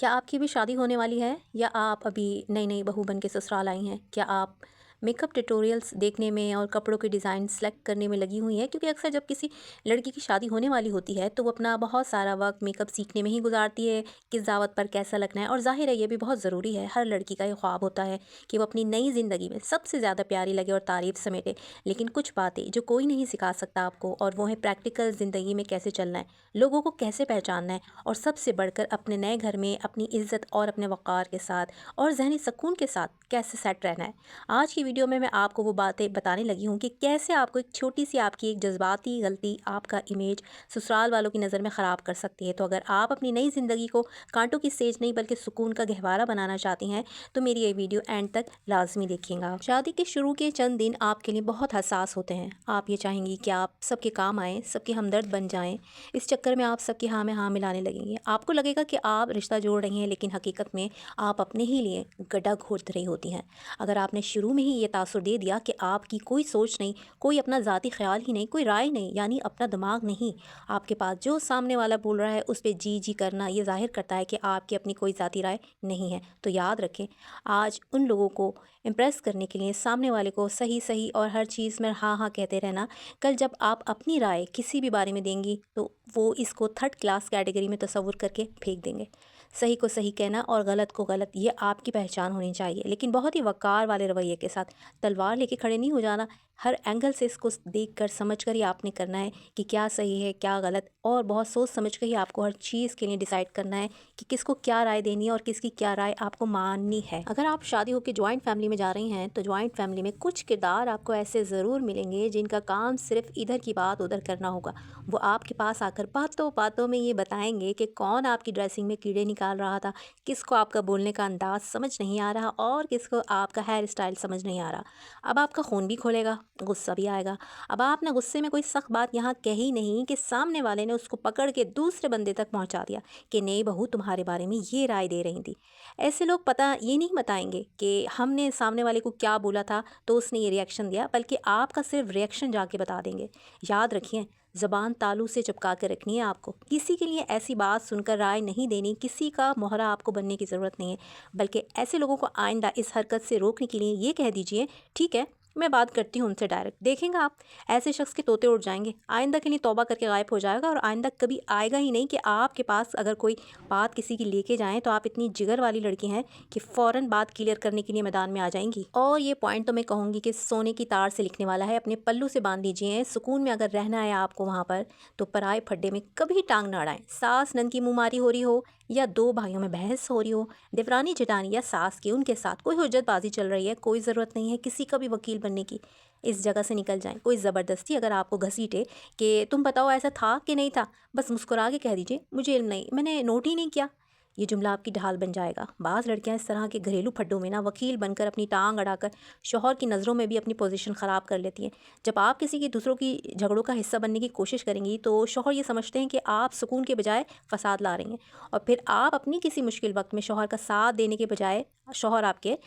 क्या आपकी भी शादी होने वाली है या आप अभी नई नई बहू बन के ससुराल आई हैं? क्या आप मेकअप ट्यूटोरियल्स देखने में और कपड़ों के डिज़ाइन सेलेक्ट करने में लगी हुई हैं? क्योंकि अक्सर जब किसी लड़की की शादी होने वाली होती है तो वो अपना बहुत सारा वक्त मेकअप सीखने में ही गुजारती है, किस दावत पर कैसा लगना है। और ज़ाहिर है ये भी बहुत ज़रूरी है, हर लड़की का ये ख्वाब होता है कि वो अपनी नई ज़िंदगी में सबसे ज़्यादा प्यारी लगे और तारीफ समेटे। लेकिन कुछ बातें जो कोई नहीं सिखा सकता आपको, और वो है प्रैक्टिकल ज़िंदगी में कैसे चलना है, लोगों को कैसे पहचानना है, और सबसे बढ़कर अपने नए घर में अपनी इज्जत और अपने वक़ार के साथ और ज़हनी सुकून के साथ कैसे सेट रहना है। आज की वीडियो में मैं आपको वो बातें बताने लगी हूँ कि कैसे आपको एक छोटी सी आपकी एक जज्बाती गलती आपका इमेज ससुराल वालों की नज़र में ख़राब कर सकती है। तो अगर आप अपनी नई ज़िंदगी को कांटों की सेज नहीं बल्कि सुकून का गहवारा बनाना चाहती हैं तो मेरी ये वीडियो एंड तक लाजमी देखिएगा। शादी के शुरू के चंद दिन आपके लिए बहुत हसास होते हैं। आप ये चाहेंगी कि आप सबके काम आएँ, सबके हमदर्द बन जाएँ। इस चक्कर में आप सबकी हाँ में हाँ मिलाने लगेंगे। आपको लगेगा कि आप रिश्ता जोड़ रही हैं, लेकिन हकीकत में आप अपने ही लिए गड्ढा खोद रही होती हैं। अगर आपने शुरू में ही ये तासुर दे दिया कि आपकी कोई सोच नहीं, कोई अपना ज़ाती ख्याल ही नहीं, कोई राय नहीं, यानी अपना दिमाग नहीं, आपके पास जो सामने वाला बोल रहा है उस पर जी जी करना, ये ज़ाहिर करता है कि आपकी अपनी कोई ज़ाती राय नहीं है। तो याद रखें, आज उन लोगों को इम्प्रेस करने के लिए सामने वाले को सही सही और हर चीज़ में हाँ हाँ कहते रहना। कल जब आप अपनी राय किसी भी बारे में देंगी तो वो इसको थर्ड क्लास कैटेगरी में तस्वुर करके फेंक देंगे। सही को सही कहना और गलत को गलत, ये आपकी पहचान होनी चाहिए, लेकिन बहुत ही वक़ार वाले रवैये के साथ। तलवार लेके खड़े नहीं हो जाना। हर एंगल से इसको देख कर समझ कर ही आपने करना है कि क्या सही है क्या गलत, और बहुत सोच समझ कर ही आपको हर चीज़ के लिए डिसाइड करना है कि किसको क्या राय देनी है और किसकी क्या राय आपको माननी है। अगर आप शादी होकर जॉइंट फैमिली में जा रही हैं तो जॉइंट फैमिली में कुछ किरदार आपको ऐसे ज़रूर मिलेंगे जिनका काम सिर्फ इधर की बात उधर करना होगा। वो आपके पास आकर बातों बातों में ये बताएंगे कि कौन आपकी ड्रेसिंग में कीड़े निकाल रहा था, किसको आपका बोलने का अंदाज समझ नहीं आ रहा और किसको आपका हेयर स्टाइल समझ नहीं आ रहा। अब आपका खून भी खोलेगा, गुस्सा भी आएगा। अब आपने गुस्से में कोई सख्त बात यहाँ कही नहीं कि सामने वाले ने उसको पकड़ के दूसरे बंदे तक पहुँचा दिया कि नई बहू तुम्हारे बारे में ये राय दे रही थी। ऐसे लोग पता ये नहीं बताएंगे कि हमने सामने वाले को क्या बोला था तो उसने ये रिएक्शन दिया, बल्कि आपका सिर्फ रिएक्शन जाके बता देंगे। याद रखिए, ज़बान तालू से चिपका के रखनी है आपको। किसी के लिए ऐसी बात सुनकर राय नहीं देनी, किसी का मोहरा आपको बनने की ज़रूरत नहीं है। बल्कि ऐसे लोगों को आइंदा इस हरकत से रोकने के लिए ये कह दीजिए, ठीक है मैं बात करती हूँ उनसे डायरेक्ट। देखेंगे आप, ऐसे शख्स के तोते उड़ जाएंगे, आइंदा के लिए तौबा करके गायब हो जाएगा और आइंदा कभी आएगा ही नहीं कि आपके पास अगर कोई बात किसी की लेके जाएँ तो आप इतनी जिगर वाली लड़की हैं कि फ़ौरन बात क्लियर करने के लिए मैदान में आ जाएंगी। और ये पॉइंट तो मैं कहूँगी कि सोने की तार से लिखने वाला है, अपने पल्लू से बांध लीजिए। सुकून में अगर रहना है आपको वहाँ पर तो पराए फड्डे में कभी टांग ना अड़ाएं। सास नंद की मुँहमारी हो रही हो या दो भाइयों में बहस हो रही हो, देवरानी जेठानी या सास की उनके साथ कोई हुज्जतबाजी चल रही है, कोई ज़रूरत नहीं है किसी का भी वकील बनने की। इस जगह से निकल जाएं। कोई ज़बरदस्ती अगर आपको घसीटे कि तुम बताओ ऐसा था कि नहीं था, बस मुस्कुरा के कह दीजिए मुझे इल्म नहीं, मैंने नोट ही नहीं किया। ये जुमला आपकी ढाल बन जाएगा। बाज़ लड़कियां इस तरह के घरेलू फड्डों में ना वकील बनकर अपनी टांग अड़ाकर शौहर की नज़रों में भी अपनी पोजीशन ख़राब कर लेती हैं। जब आप किसी की दूसरों की झगड़ों का हिस्सा बनने की कोशिश करेंगी तो शौहर ये समझते हैं कि आप सुकून के बजाय फसाद ला रही हैं, और फिर आप अपनी किसी मुश्किल वक्त में शौहर का साथ देने के बजाय शौहर आपके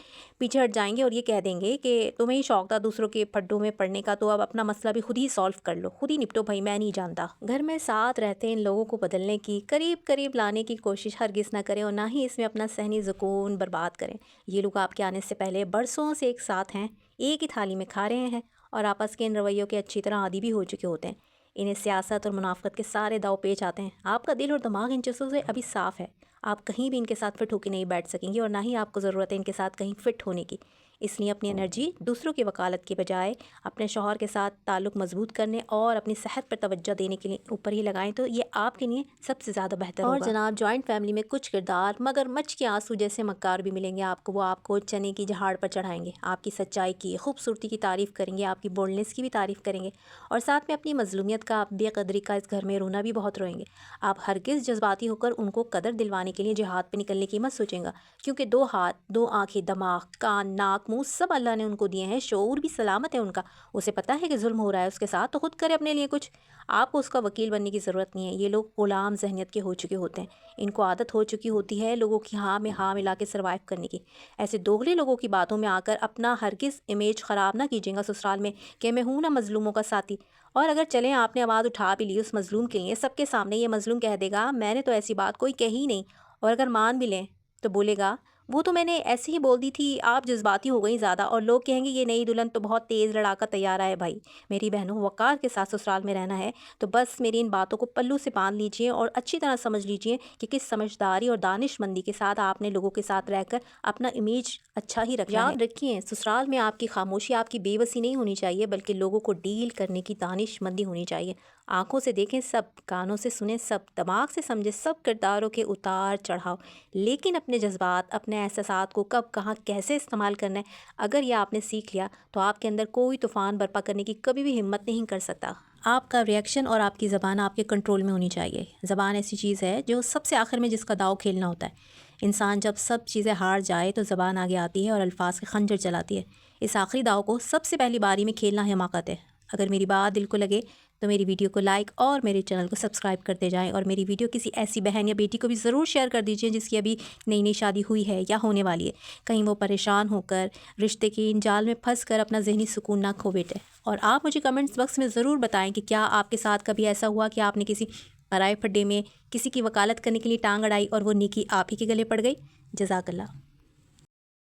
पीछे हट जाएंगे और ये कह देंगे कि तुम्हें ही शौक था दूसरों के फड्डों में पड़ने का, तो अब अपना मसला भी खुद ही सॉल्व कर लो, खुद ही निपटो भाई, मैं नहीं जानता। घर में साथ रहते इन लोगों को बदलने की, करीब करीब लाने की कोशिश हरगिज़ ना करें और ना ही इसमें अपना सहनी सुकून बर्बाद करें। ये लोग आपके आने से पहले बरसों से एक साथ हैं, एक ही थाली में खा रहे हैं और आपस के इन रवैयों के अच्छी तरह आदी भी हो चुके होते हैं। इन्हें सियासत और मुनाफत के सारे दाव पेच आते हैं। आपका दिल और दिमाग इन चीज़ों से अभी साफ़ है। आप कहीं भी इनके साथ फिट होकर नहीं बैठ सकेंगी और ना ही आपको ज़रूरत है इनके साथ कहीं फिट होने की। इसलिए अपनी एनर्जी दूसरों की वकालत के बजाय अपने शौहर के साथ ताल्लुक़ मजबूत करने और अपनी सेहत पर तवज्जो देने के लिए ऊपर ही लगाएं तो ये आपके लिए सबसे ज़्यादा बेहतर होगा। और जनाब, जॉइंट फैमिली में कुछ किरदार मगरमच्छ के आंसू जैसे मक्कार भी मिलेंगे आपको। वो आपको चने की जहाड़ पर चढ़ाएंगे, आपकी सच्चाई की खूबसूरती की तारीफ़ करेंगे, आपकी बोल्डनेस की भी तारीफ़ करेंगे और साथ में अपनी मजलूमियत का, बेकदरी का इस घर में रोना भी बहुत रोएंगे। आप हरगिज़ जज्बाती होकर उनको कदर दिलवाने के लिए जिहाद पे निकलने की मत सोचेंगे, क्योंकि दो हाथ, दो आंखें, दिमाग, कान, नाक, मुंह सब अल्लाह ने उनको दिए हैं। शऊर भी सलामत है उनका। उसे पता है कि जुल्म हो रहा है उसके साथ, तो खुद करे अपने लिए कुछ। आपको उसका वकील बनने की ज़रूरत नहीं है। ये लोग गुलाम जहनियत के हो चुके होते हैं। इनको आदत हो चुकी होती है लोगों की हाँ में हाँ मिला के सर्वाइव करने की। ऐसे दोगले लोगों की बातों में आकर अपना हरगिज़ इमेज ख़राब ना कीजिएगा ससुराल में कि मैं हूँ ना मजलूमों का साथी। और अगर चलें आपने आवाज़ उठा भी ली उस मजलूम के लिए, सबके सामने ये मजलूम कह देगा मैंने तो ऐसी बात कोई कही नहीं, اور اگر مان بھی لیں تو بولے گا وہ تو میں نے ایسے ہی بول دی تھی، آپ جذباتی ہو گئی زیادہ، اور لوگ کہیں گے یہ نئی دلہن تو بہت تیز لڑاکا تیار ہے۔ بھائی میری بہنوں، وقار کے ساتھ سسرال میں رہنا ہے تو بس میری ان باتوں کو پلو سے باندھ لیجئے اور اچھی طرح سمجھ لیجئے کہ کس سمجھداری اور دانش مندی کے ساتھ آپ نے لوگوں کے ساتھ رہ کر اپنا امیج اچھا ہی رکھنا ہے۔ یاد رکھیے، سسرال میں آپ کی خاموشی آپ کی بے بسی نہیں ہونی چاہیے، بلکہ لوگوں کو ڈیل کرنے کی دانش مندی ہونی چاہیے۔ آنکھوں سے دیکھیں سب، کانوں سے سنیں سب، دماغ سے سمجھیں سب کرداروں کے اتار چڑھاؤ، لیکن اپنے جذبات، اپنے احساسات کو کب کہاں کیسے استعمال کرنا ہے اگر یہ آپ نے سیکھ لیا تو آپ کے اندر کوئی طوفان برپا کرنے کی کبھی بھی ہمت نہیں کر سکتا۔ آپ کا ریئیکشن اور آپ کی زبان آپ کے کنٹرول میں ہونی چاہیے۔ زبان ایسی چیز ہے جو سب سے آخر میں جس کا داؤ کھیلنا ہوتا ہے۔ انسان جب سب چیزیں ہار جائے تو زبان آگے آتی ہے اور الفاظ کے خنجر چلاتی ہے۔ اس آخری داؤ کو سب سے پہلی باری میں کھیلنا حماقت ہے۔ اگر میری بات دل کو لگے تو میری ویڈیو کو لائک اور میرے چینل کو سبسکرائب کرتے جائیں، اور میری ویڈیو کسی ایسی بہن یا بیٹی کو بھی ضرور شیئر کر دیجیے جس کی ابھی نئی نئی شادی ہوئی ہے یا ہونے والی ہے، کہیں وہ پریشان ہو کر رشتے کی ان جال میں پھنس کر اپنا ذہنی سکون نہ کھو بیٹے۔ اور آپ مجھے کمنٹس باکس میں ضرور بتائیں کہ کیا آپ کے ساتھ کبھی ایسا ہوا کہ آپ نے کسی پرائے پھڈے میں کسی کی وکالت کرنے کے لیے ٹانگ اڑائی اور وہ نیکی آپ ہی کے گلے پڑ گئی۔ جزاک اللہ۔